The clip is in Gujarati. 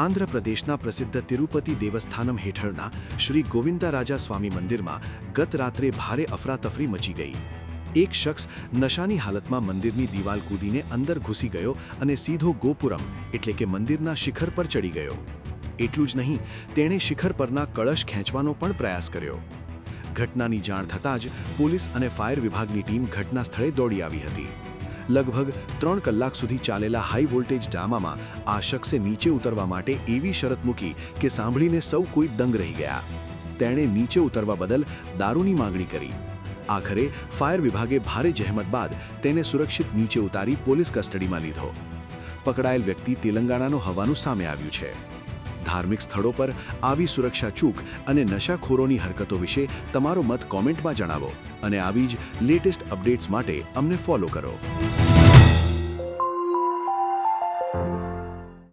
આંધ્રપ્રદેશના પ્રસિદ્ધ તિરુપતિ દેવસ્થાનમ હેઠળના શ્રી ગોવિંદરાજા સ્વામી મંદિરમાં ગત રાત્રે ભારે અફરાતફરી મચી ગઈ. એક શખ્સ નશાની હાલતમાં મંદિરની દિવાલ કૂદીને અંદર ઘૂસી ગયો અને સીધો ગોપુરમ એટલે કે મંદિરના શિખર પર ચડી ગયો. એટલું જ નહીં, તેણે શિખર પરના કળશ ખેંચવાનો પણ પ્રયાસ કર્યો. ઘટનાની જાણ થતાં જ પોલીસ અને ફાયર વિભાગની ટીમ ઘટના સ્થળે દોડી આવી હતી. લગભગ 3 કલાક સુધી ચાલેલા હાઈ વોલ્ટેજ ડ્રામામાં આ શખ્સે નીચે ઉતરવા માટે એવી શરત મૂકી કે સાંભળીને સૌ કોઈ દંગ રહી ગયા. તેણે નીચે ઉતરવા બદલ દારૂની માંગણી કરી. આખરે ફાયર વિભાગે ભારે જહેમત બાદ તેને સુરક્ષિત નીચે ઉતારી પોલીસ કસ્ટડીમાં લીધો. પકડાયેલ વ્યક્તિ તેલંગાણાનો હોવાનું સામે આવ્યું છે. ધાર્મિક સ્થળો પર આવી સુરક્ષા ચૂક અને નશાખોરોની હરકતો વિશે તમારો મત કોમેન્ટમાં જણાવો અને આવી જ લેટેસ્ટ અપડેટ્સ માટે અમને ફોલો કરો.